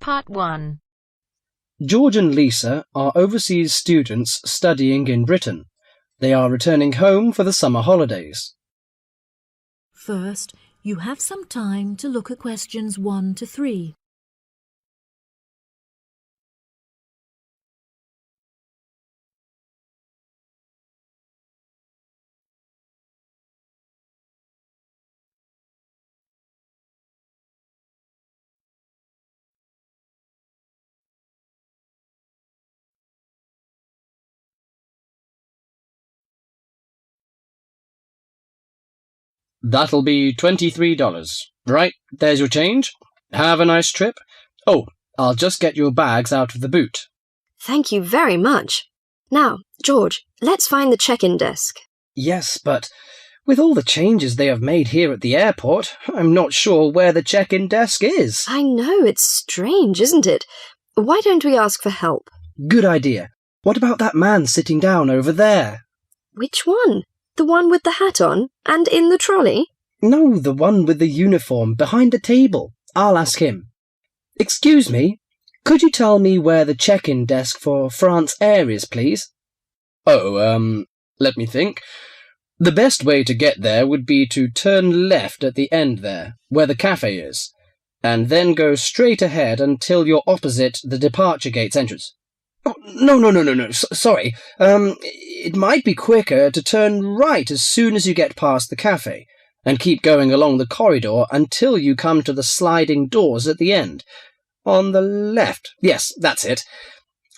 Part 1. George and Lisa are overseas students studying in Britain. They are returning home for the summer holidays. First, you have some time to look at questions 1 to 3. That'll be $23. Right, there's your change. Have a nice trip. Oh, I'll just get your bags out of the boot. Thank you very much. Now, George, let's find the check-in desk. Yes, but with all the changes they have made here at the airport, I'm not sure where the check-in desk is. I know, it's strange, isn't it? Why don't we ask for help? Good idea. What about that man sitting down over there? Which one? The one with the hat on and in the trolley? No, the one with the uniform behind the table. I'll ask him. Excuse me, could you tell me where the check-in desk for France Air is, please? Oh, let me think. The best way to get there would be to turn left at the end there, where the cafe is, and then go straight ahead until you're opposite the departure gates entrance. Oh, no. Sorry. It might be quicker to turn right as soon as you get past the cafe, and keep going along the corridor until you come to the sliding doors at the end. On the left. Yes, that's it.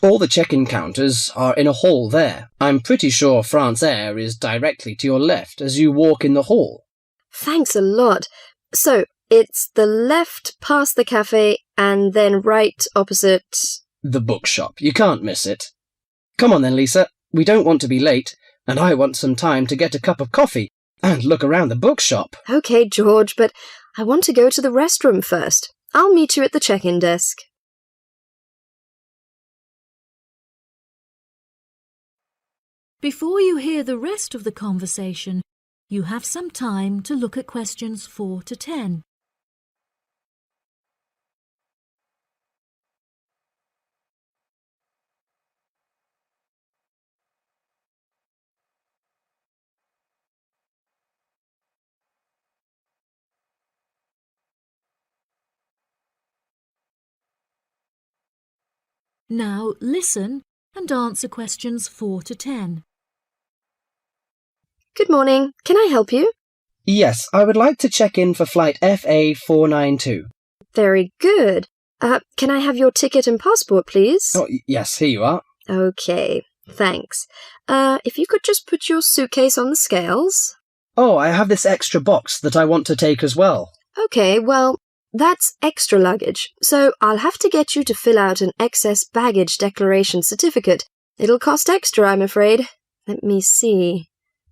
All the check-in counters are in a hall there. I'm pretty sure France Air is directly to your left as you walk in the hall. Thanks a lot. So, it's the left past the cafe and then right opposite... The bookshop. You can't miss it. Come on then, Lisa. We don't want to be late, and I want some time to get a cup of coffee and look around the bookshop. Okay, George, but I want to go to the restroom first. I'll meet you at the check-in desk. Before you hear the rest of the conversation, you have some time to look at questions 4 to 10. Now listen and answer questions 4 to 10. Good morning. Can I help you? Yes, I would like to check in for flight FA492. Very good. Can I have your ticket and passport, please? Oh, yes, here you are. Okay, thanks. If you could just put your suitcase on the scales. Oh, I have this extra box that I want to take as well. Okay, well, that's extra luggage, so I'll have to get you to fill out an excess baggage declaration certificate. It'll cost extra, I'm afraid. Let me see.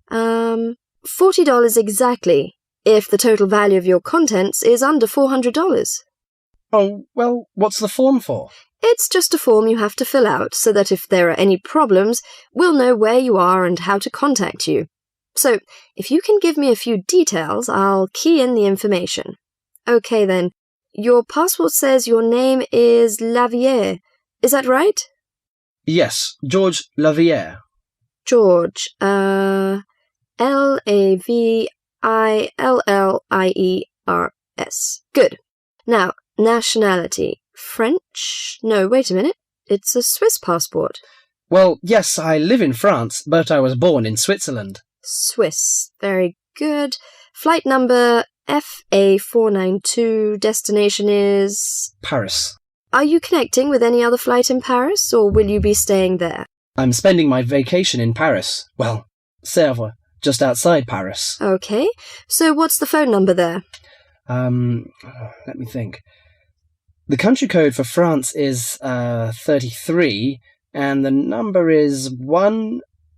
$40 exactly, if the total value of your contents is under $400. Oh, well, what's the form for? It's just a form you have to fill out so that if there are any problems, we'll know where you are and how to contact you. So, if you can give me a few details, I'll key in the information. Okay then, your passport says your name is Lavier. Is that right? Yes, George Lavier. George, Lavillliers. Good. Now, nationality. French? No, wait a minute. It's a Swiss passport. Well, yes, I live in France, but I was born in Switzerland. Swiss. Very good. Flight number FA492. Destination is... Paris. Are you connecting with any other flight in Paris, or will you be staying there? I'm spending my vacation in Paris. Well, Sèvres, just outside Paris. Okay. So what's the phone number there? Let me think. The country code for France is 33, and the number is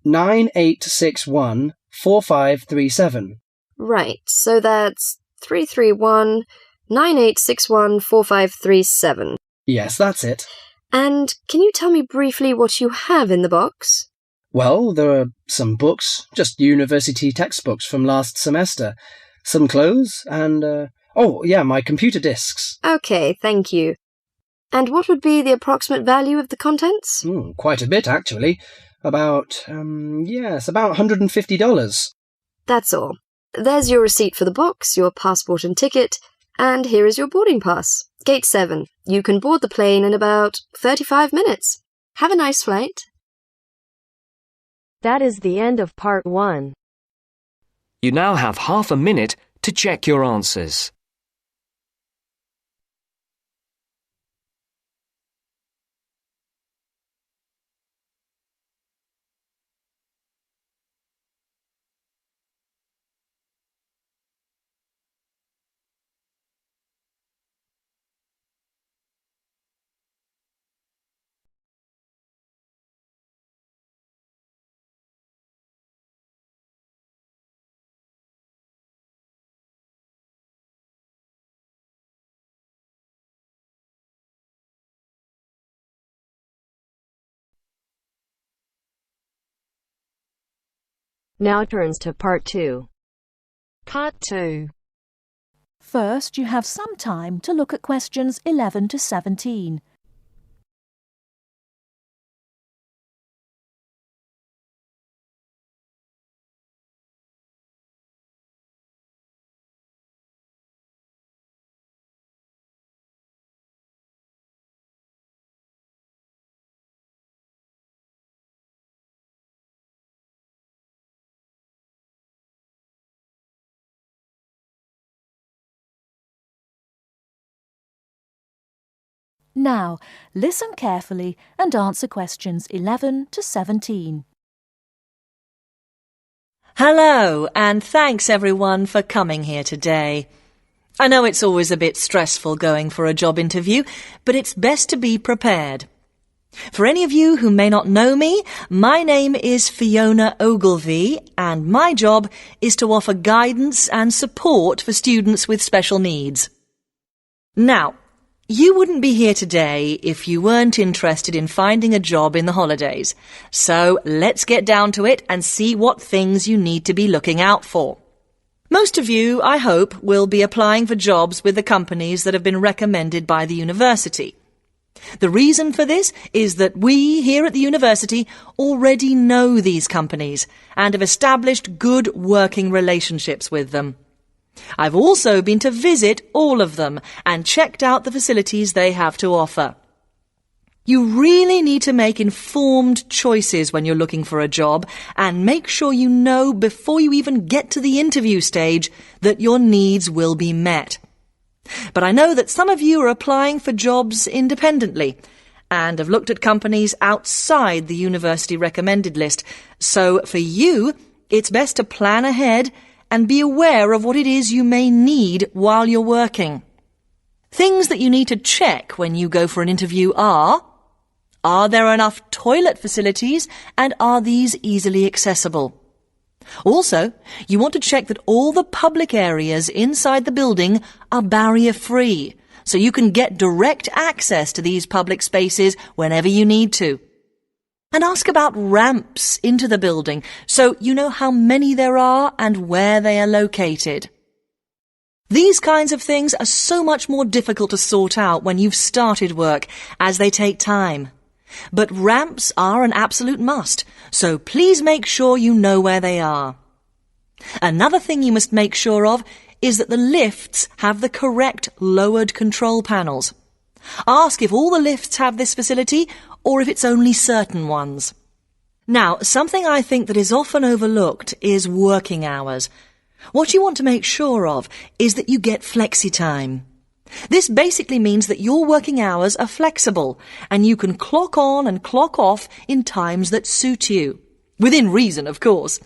198614537. Right, so that's 331-9861-4537. Yes, that's it. And can you tell me briefly what you have in the box? Well, there are some books, just university textbooks from last semester, some clothes, and, my computer disks. Okay, thank you. And what would be the approximate value of the contents? Quite a bit, actually. About $150. That's all. There's your receipt for the box, your passport and ticket, and here is your boarding pass. Gate 7. You can board the plane in about 35 minutes. Have a nice flight. That is the end of part 1. You now have half a minute to check your answers. Now turns to part 2. Part 2. First, you have some time to look at questions 11 to 17. Now, listen carefully and answer questions 11 to 17. Hello, and thanks everyone for coming here today. I know it's always a bit stressful going for a job interview, but it's best to be prepared. For any of you who may not know me, my name is Fiona Ogilvie, and my job is to offer guidance and support for students with special needs. Now, you wouldn't be here today if you weren't interested in finding a job in the holidays. So let's get down to it and see what things you need to be looking out for. Most of you, I hope, will be applying for jobs with the companies that have been recommended by the university. The reason for this is that we here at the university already know these companies and have established good working relationships with them. I've also been to visit all of them and checked out the facilities they have to offer. You really need to make informed choices when you're looking for a job and make sure you know before you even get to the interview stage that your needs will be met. But I know that some of you are applying for jobs independently and have looked at companies outside the university recommended list. So for you, it's best to plan ahead and be aware of what it is you may need while you're working. Things that you need to check when you go for an interview are there enough toilet facilities and are these easily accessible? Also, you want to check that all the public areas inside the building are barrier-free, so you can get direct access to these public spaces whenever you need to. And ask about ramps into the building, so you know how many there are and where they are located. These kinds of things are so much more difficult to sort out when you've started work, as they take time. But ramps are an absolute must, so please make sure you know where they are. Another thing you must make sure of is that the lifts have the correct lowered control panels. Ask if all the lifts have this facility or if it's only certain ones. Now, something I think that is often overlooked is working hours. What you want to make sure of is that you get flexi time. This basically means that your working hours are flexible and you can clock on and clock off in times that suit you. Within reason, of course.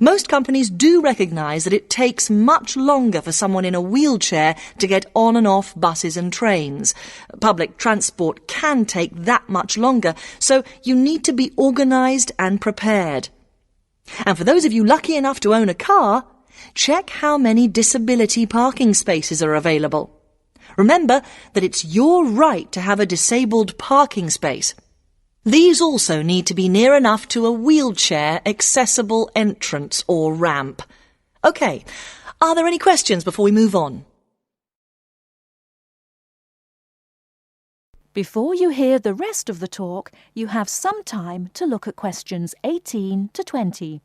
Most companies do recognise that it takes much longer for someone in a wheelchair to get on and off buses and trains. Public transport can take that much longer, so you need to be organised and prepared. And for those of you lucky enough to own a car, check how many disability parking spaces are available. Remember that it's your right to have a disabled parking space. These also need to be near enough to a wheelchair-accessible entrance or ramp. OK, are there any questions before we move on? Before you hear the rest of the talk, you have some time to look at questions 18 to 20.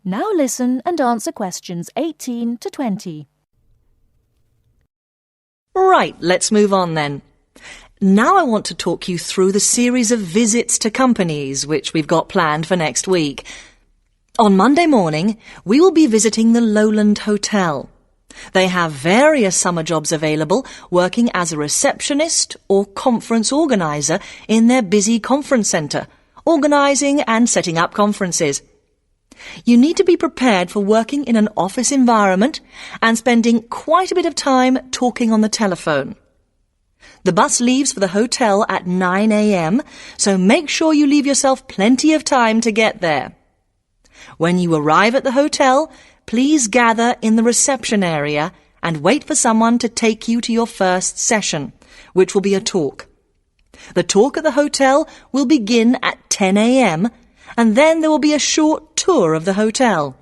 Now listen and answer questions 18 to 20. Right, let's move on then. Now I want to talk you through the series of visits to companies which we've got planned for next week. On Monday morning, we will be visiting the Lowland Hotel. They have various summer jobs available, working as a receptionist or conference organiser in their busy conference centre, organising and setting up conferences. You need to be prepared for working in an office environment and spending quite a bit of time talking on the telephone. The bus leaves for the hotel at 9 a.m, so make sure you leave yourself plenty of time to get there. When you arrive at the hotel, please gather in the reception area and wait for someone to take you to your first session, which will be a talk. The talk at the hotel will begin at 10 a.m, and then there will be a short tour of the hotel.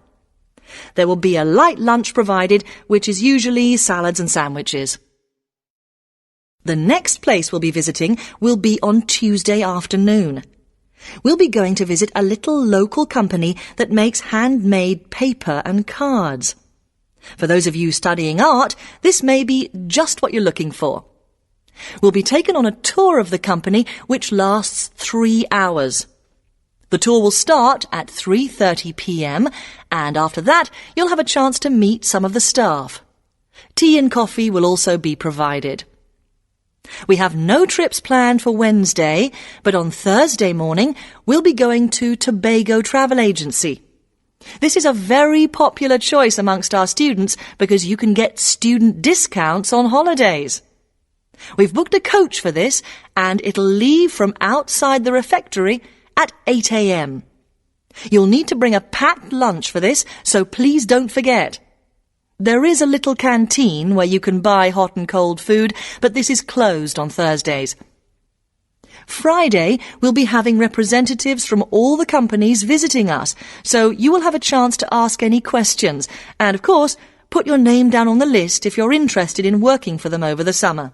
There will be a light lunch provided, which is usually salads and sandwiches. The next place we'll be visiting will be on Tuesday afternoon. We'll be going to visit a little local company that makes handmade paper and cards. For those of you studying art, this may be just what you're looking for. We'll be taken on a tour of the company which lasts 3 hours. The tour will start at 3:30 p.m, and after that you'll have a chance to meet some of the staff. Tea and coffee will also be provided. We have no trips planned for Wednesday, but on Thursday morning we'll be going to Tobago Travel Agency. This is a very popular choice amongst our students because you can get student discounts on holidays. We've booked a coach for this, and it'll leave from outside the refectory at 8 a.m. You'll need to bring a packed lunch for this, so please don't forget. There is a little canteen where you can buy hot and cold food, but this is closed on Thursdays. Friday, we'll be having representatives from all the companies visiting us, so you will have a chance to ask any questions, and of course, put your name down on the list if you're interested in working for them over the summer.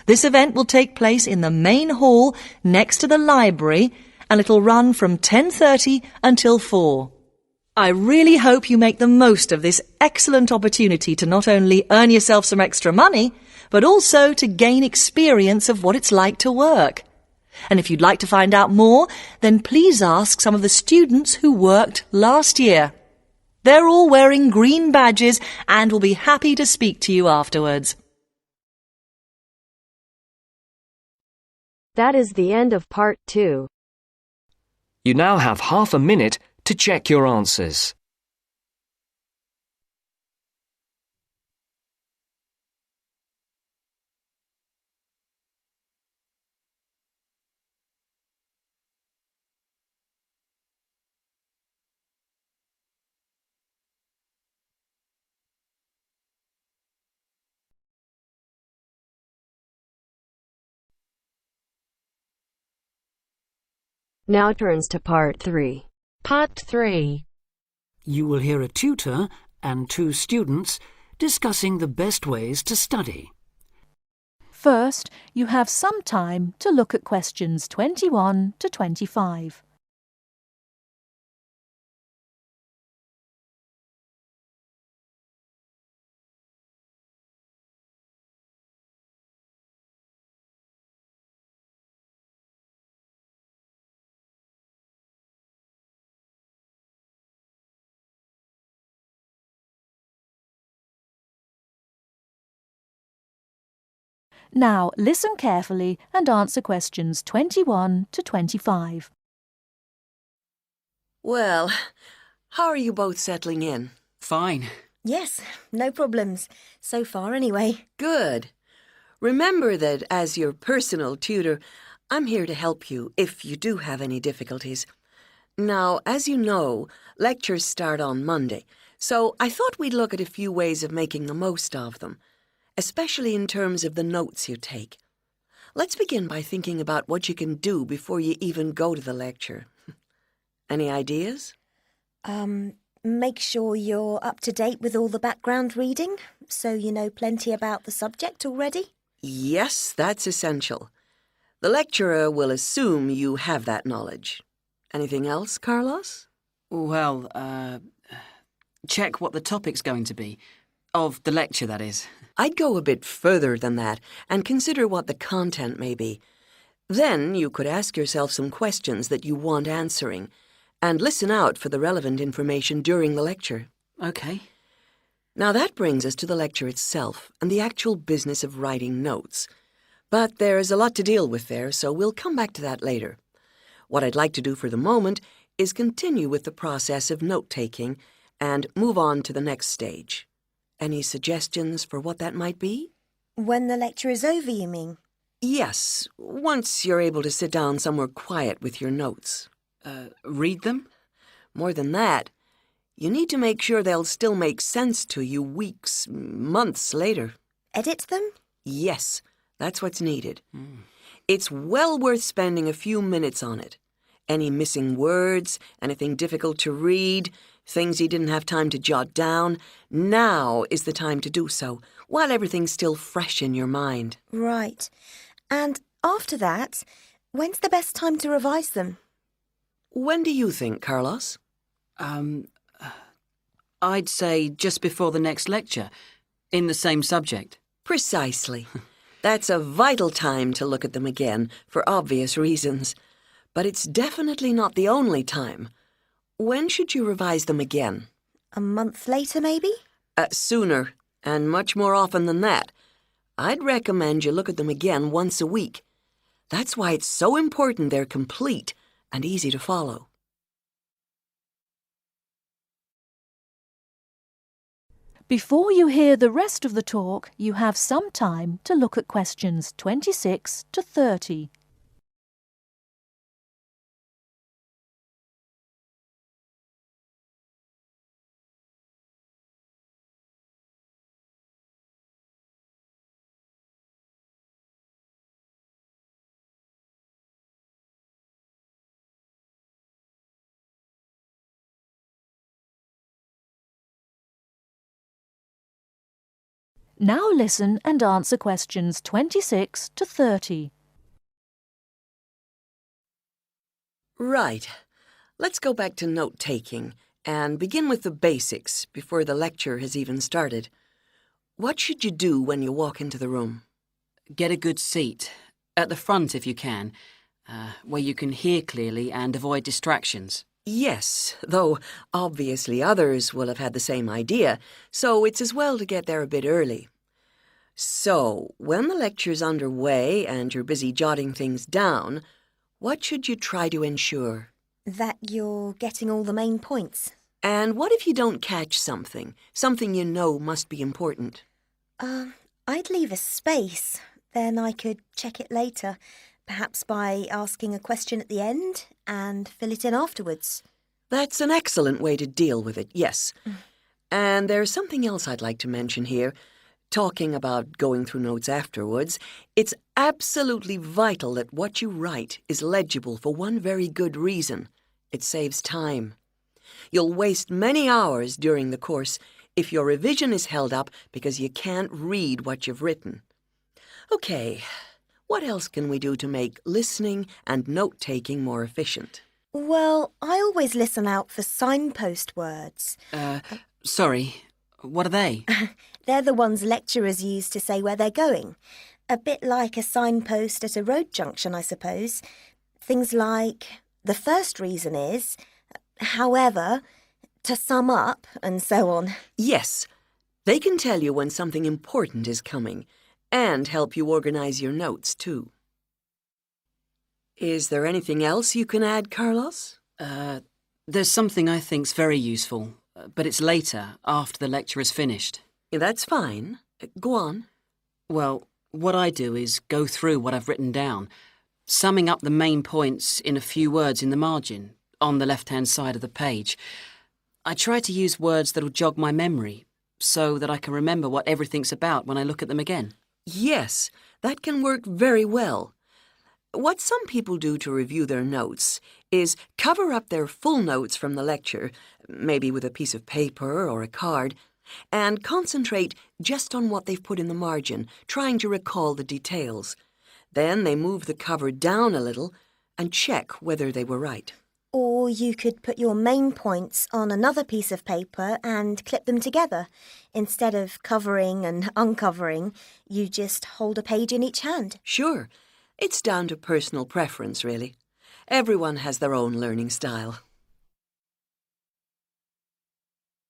This event will take place in the main hall next to the library, and it'll run from 10:30 until 4. I really hope you make the most of this excellent opportunity to not only earn yourself some extra money, but also to gain experience of what it's like to work. And if you'd like to find out more, then please ask some of the students who worked last year. They're all wearing green badges and will be happy to speak to you afterwards. That is the end of part 2. You now have half a minute to check your answers. Now turns to part 3. Part 3. You will hear a tutor and 2 students discussing the best ways to study. First, you have some time to look at questions 21 to 25. Now listen carefully and answer questions 21 to 25. Well, how are you both settling in? Fine. Yes, no problems. So far, anyway. Good. Remember that as your personal tutor, I'm here to help you if you do have any difficulties. Now, as you know, lectures start on Monday, so I thought we'd look at a few ways of making the most of them, especially in terms of the notes you take. Let's begin by thinking about what you can do before you even go to the lecture. Any ideas? Make sure you're up to date with all the background reading, so you know plenty about the subject already. Yes, that's essential. The lecturer will assume you have that knowledge. Anything else, Carlos? Well, check what the topic's going to be. Of the lecture, that is. I'd go a bit further than that and consider what the content may be. Then you could ask yourself some questions that you want answering and listen out for the relevant information during the lecture. Okay. Now that brings us to the lecture itself and the actual business of writing notes. But there's a lot to deal with there, so we'll come back to that later. What I'd like to do for the moment is continue with the process of note-taking and move on to the next stage. Any suggestions for what that might be? When the lecture is over, you mean? Yes, once you're able to sit down somewhere quiet with your notes. Read them? More than that, you need to make sure they'll still make sense to you weeks, months later. Edit them? Yes, that's what's needed. It's well worth spending a few minutes on it. Any missing words, anything difficult to read, things you didn't have time to jot down, now is the time to do so, while everything's still fresh in your mind. Right. And after that, when's the best time to revise them? When do you think, Carlos? I'd say just before the next lecture, in the same subject. Precisely. That's a vital time to look at them again, for obvious reasons. But it's definitely not the only time. When should you revise them again? A month later, maybe? Sooner, and much more often than that. I'd recommend you look at them again once a week. That's why it's so important they're complete and easy to follow. Before you hear the rest of the talk, you have some time to look at questions 26 to 30. Now listen and answer questions 26 to 30. Right. Let's go back to note-taking and begin with the basics before the lecture has even started. What should you do when you walk into the room? Get a good seat, at the front if you can, where you can hear clearly and avoid distractions. Yes, though obviously others will have had the same idea, so it's as well to get there a bit early. So, when the lecture's underway and you're busy jotting things down, what should you try to ensure? That you're getting all the main points. And what if you don't catch something you know must be important? I'd leave a space. Then I could check it later. Perhaps by asking a question at the end and fill it in afterwards. That's an excellent way to deal with it, yes. And there's something else I'd like to mention here. Talking about going through notes afterwards, it's absolutely vital that what you write is legible for one very good reason. It saves time. You'll waste many hours during the course if your revision is held up because you can't read what you've written. Okay. What else can we do to make listening and note-taking more efficient? Well, I always listen out for signpost words. Sorry, what are they? They're the ones lecturers use to say where they're going. A bit like a signpost at a road junction, I suppose. Things like, the first reason is, however, to sum up, and so on. Yes, they can tell you when something important is coming. And help you organize your notes, too. Is there anything else you can add, Carlos? There's something I think's very useful, but it's later, after the lecture is finished. Yeah, that's fine. Go on. Well, what I do is go through what I've written down, summing up the main points in a few words in the margin, on the left-hand side of the page. I try to use words that'll jog my memory, so that I can remember what everything's about when I look at them again. Yes, that can work very well. What some people do to review their notes is cover up their full notes from the lecture, maybe with a piece of paper or a card, and concentrate just on what they've put in the margin, trying to recall the details. Then they move the cover down a little and check whether they were right. Or you could put your main points on another piece of paper and clip them together. Instead of covering and uncovering, you just hold a page in each hand. Sure, it's down to personal preference, really. Everyone has their own learning style.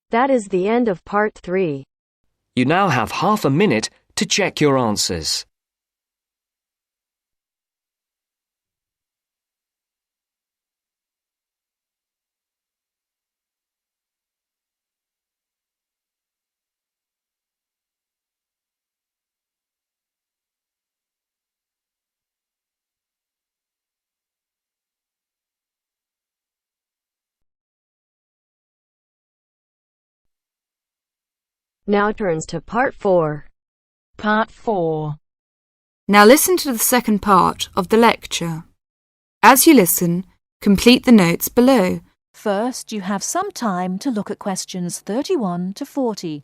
That is the end of part 3. You now have half a minute to check your answers. Now turns to part 4. Part 4. Now listen to the second part of the lecture. As you listen, complete the notes below. First, you have some time to look at questions 31 to 40.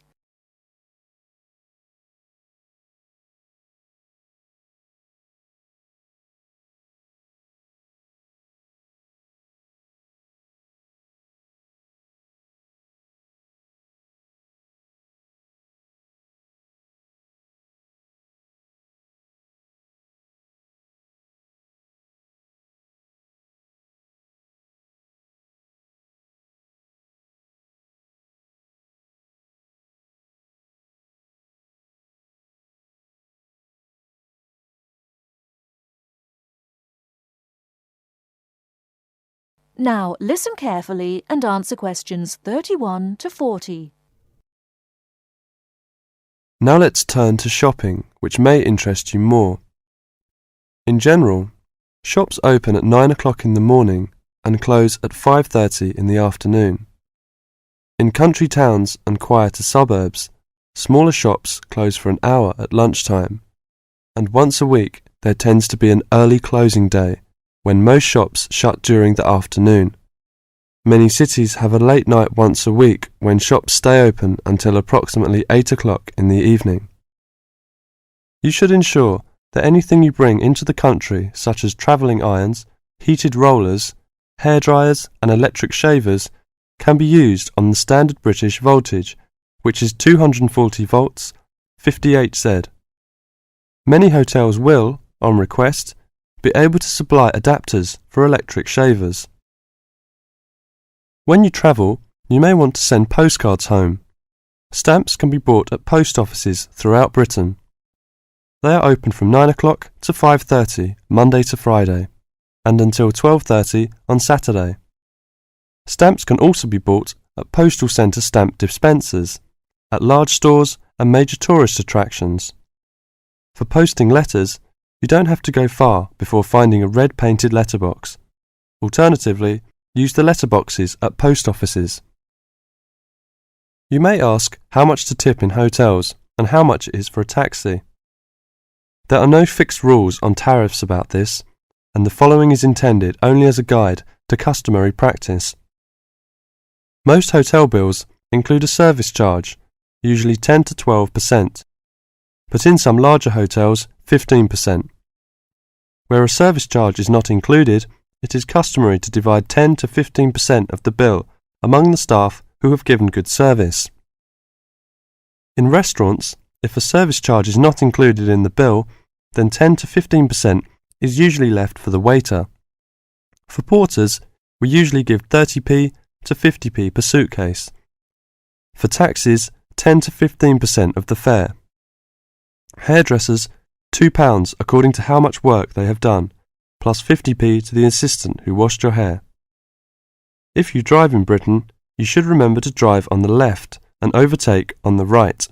Now listen carefully and answer questions 31 to 40. Now let's turn to shopping, which may interest you more. In general, shops open at 9 o'clock in the morning and close at 5:30 in the afternoon. In country towns and quieter suburbs, smaller shops close for an hour at lunchtime, and once a week there tends to be an early closing day when most shops shut during the afternoon. Many cities have a late night once a week when shops stay open until approximately 8 o'clock in the evening. You should ensure that anything you bring into the country, such as travelling irons, heated rollers, hairdryers and electric shavers, can be used on the standard British voltage, which is 240 volts, 58Z. Many hotels will, on request, be able to supply adapters for electric shavers. When you travel, you may want to send postcards home. Stamps can be bought at post offices throughout Britain. They are open from 9 o'clock to 5:30 Monday to Friday, and until 12:30 on Saturday. Stamps can also be bought at postal centre stamp dispensers, at large stores and major tourist attractions. For posting letters, you don't have to go far before finding a red painted letterbox. Alternatively, use the letterboxes at post offices. You may ask how much to tip in hotels and how much it is for a taxi. There are no fixed rules on tariffs about this, and the following is intended only as a guide to customary practice. Most hotel bills include a service charge, usually 10 to 12%, but in some larger hotels, 15%. Where a service charge is not included, it is customary to divide 10 to 15% of the bill among the staff who have given good service. In restaurants, if a service charge is not included in the bill, then 10 to 15% is usually left for the waiter. For porters, we usually give 30p to 50p per suitcase. For taxis, 10 to 15% of the fare. Hairdressers, £2 according to how much work they have done, plus 50p to the assistant who washed your hair. If you drive in Britain, you should remember to drive on the left and overtake on the right.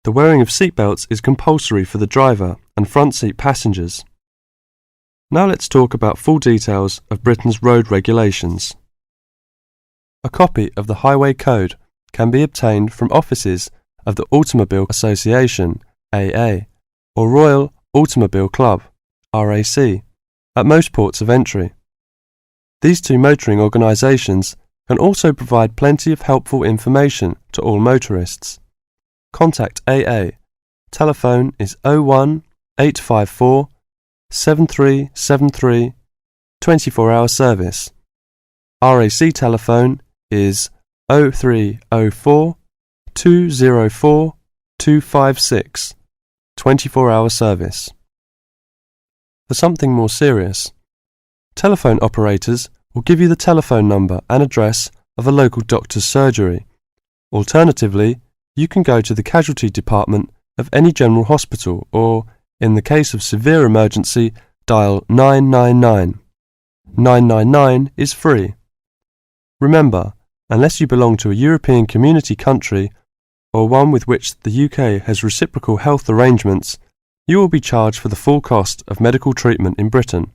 The wearing of seatbelts is compulsory for the driver and front seat passengers. Now let's talk about full details of Britain's road regulations. A copy of the Highway Code can be obtained from offices of the Automobile Association, AA, or Royal Automobile Club, RAC, at most ports of entry. These two motoring organisations can also provide plenty of helpful information to all motorists. Contact AA. Telephone is 01 854 7373, 24-hour service. RAC telephone is 0304 204 256, 24-hour service. For something more serious, telephone operators will give you the telephone number and address of a local doctor's surgery. Alternatively, you can go to the casualty department of any general hospital or, in the case of severe emergency, dial 999. 999 is free. Remember, unless you belong to a European Community country or one with which the UK has reciprocal health arrangements, you will be charged for the full cost of medical treatment in Britain,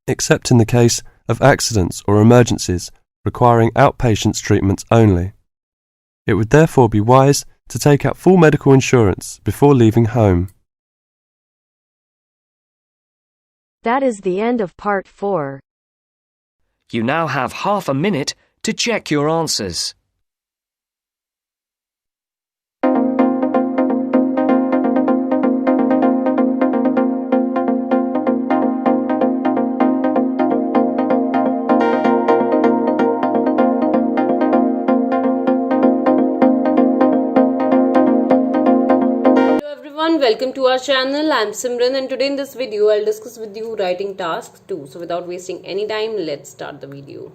except in the case of accidents or emergencies requiring outpatients treatment only. It would therefore be wise to take out full medical insurance before leaving home. That is the end of part 4. You now have half a minute to check your answers. Welcome to our channel. I'm Simran, and today in this video I'll discuss with you writing tasks 2. So without wasting any time, let's start the video.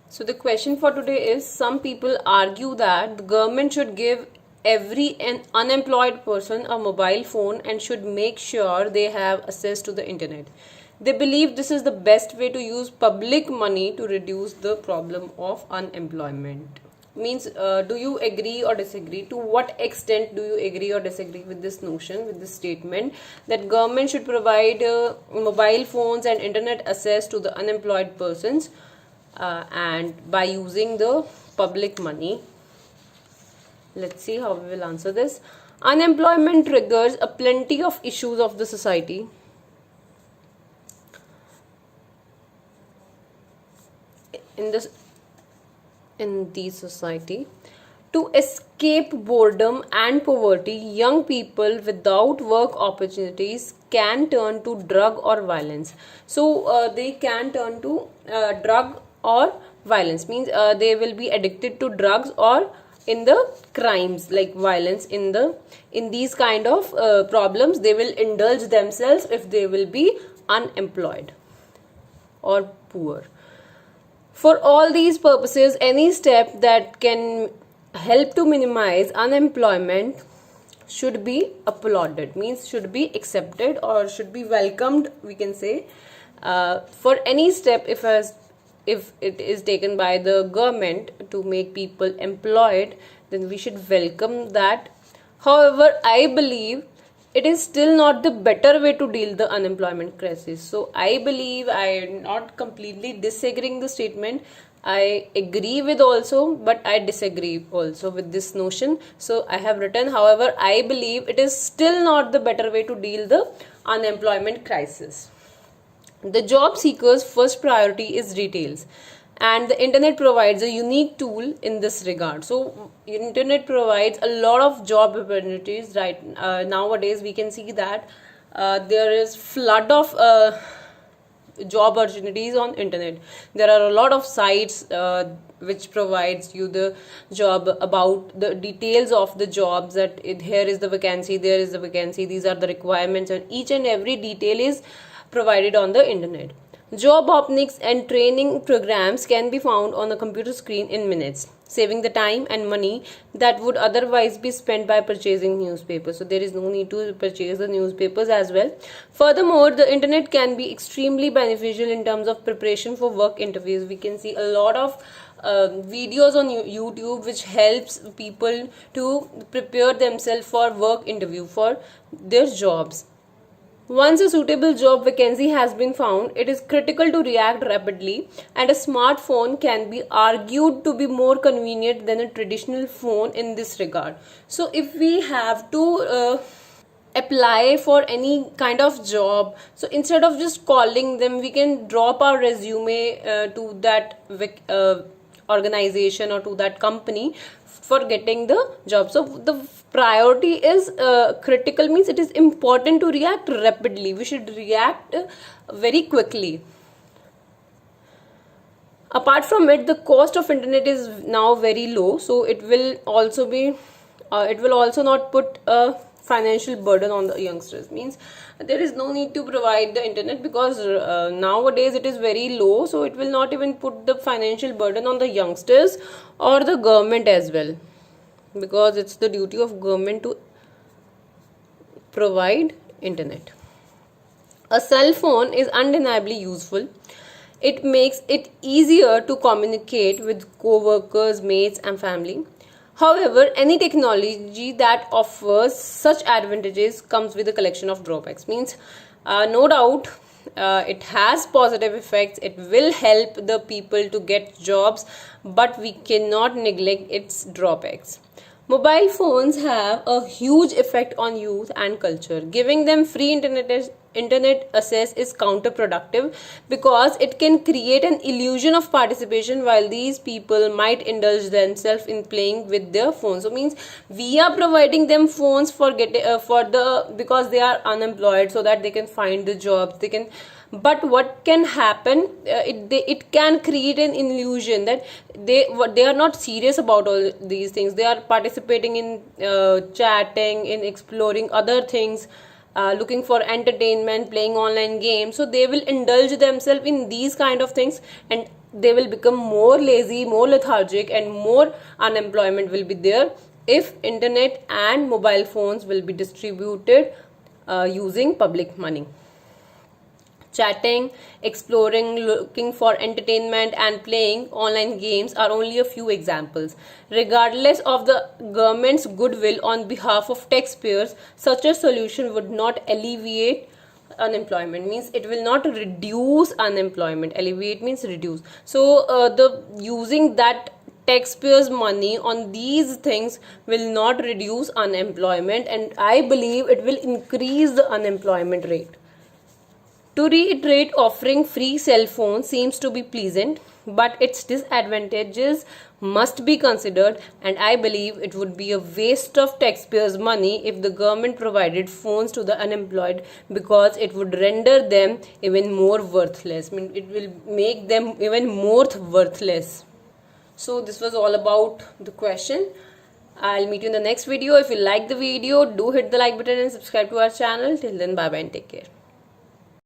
So the question for today is, some people argue that the government should give every unemployed person a mobile phone and should make sure they have access to the internet. They believe this is the best way to use public money to reduce the problem of unemployment. Means, do you agree or disagree? To what extent do you agree or disagree with this notion, with this statement that government should provide mobile phones and internet access to the unemployed persons and by using the public money? Let's see how we will answer this. Unemployment triggers a plenty of issues of the society. In the society. To escape boredom and poverty, young people without work opportunities can turn to drug or violence. So they can turn to drug or violence. Means they will be addicted to drugs or in the crimes like violence. In these kind of problems, they will indulge themselves if they will be unemployed or poor. For all these purposes, any step that can help to minimize unemployment should be applauded, means should be accepted or should be welcomed, we can say. For any step, if it is taken by the government to make people employed, then we should welcome that. However, I believe it is still not the better way to deal the unemployment crisis. So I believe I am not completely disagreeing the statement. I agree with also, but I disagree also with this notion. So I have written, however, I believe it is still not the better way to deal the unemployment crisis. The job seekers' first priority is details, and the internet provides a unique tool in this regard. So internet provides a lot of job opportunities right nowadays. We can see that there is flood of job opportunities on internet. There are a lot of sites which provides you the job, about the details of the jobs, that here is the vacancy, there is the vacancy, these are the requirements, and each and every detail is provided on the internet. Job openings and training programs can be found on a computer screen in minutes, saving the time and money that would otherwise be spent by purchasing newspapers. So there is no need to purchase the newspapers as well. Furthermore, the internet can be extremely beneficial in terms of preparation for work interviews. We can see a lot of videos on YouTube which helps people to prepare themselves for work interview for their jobs. Once a suitable job vacancy has been found, it is critical to react rapidly, and a smartphone can be argued to be more convenient than a traditional phone in this regard. So if we have to apply for any kind of job. So instead of just calling them, we can drop our resume to that organization or to that company for getting the job. So the priority is critical, means it is important to react rapidly. We should react very quickly. Apart from it, the cost of internet is now very low, so it will also be it will also not put a financial burden on the youngsters. Means there is no need to provide the internet because nowadays it is very low, so it will not even put the financial burden on the youngsters or the government as well, because it's the duty of government to provide internet. A cell phone is undeniably useful. It makes it easier to communicate with co-workers, mates and family. However, any technology that offers such advantages comes with a collection of drawbacks. Means no doubt it has positive effects, it will help the people to get jobs, but we cannot neglect its drawbacks. Mobile phones have a huge effect on youth and culture. Giving them free internet access is counterproductive because it can create an illusion of participation while these people might indulge themselves in playing with their phones. So means we are providing them phones for because they are unemployed, so that they can find the jobs, they can. But what can happen, it can create an illusion that they are not serious about all these things. They are participating in chatting, in exploring other things, looking for entertainment, playing online games. So they will indulge themselves in these kind of things, and they will become more lazy, more lethargic, and more unemployment will be there if internet and mobile phones will be distributed using public money. Chatting, exploring, looking for entertainment and playing online games are only a few examples. Regardless of the government's goodwill on behalf of taxpayers, such a solution would not alleviate unemployment. Means it will not reduce unemployment. Alleviate means reduce. So the using that taxpayers' money on these things will not reduce unemployment, and I believe it will increase the unemployment rate. To reiterate, offering free cell phones seems to be pleasant, but its disadvantages must be considered, and I believe it would be a waste of taxpayers' money if the government provided phones to the unemployed, because it would render them even more worthless. I mean, it will make them even more worthless. So this was all about the question. I'll meet you in the next video. If you like the video, do hit the like button and subscribe to our channel. Till then, bye bye and take care.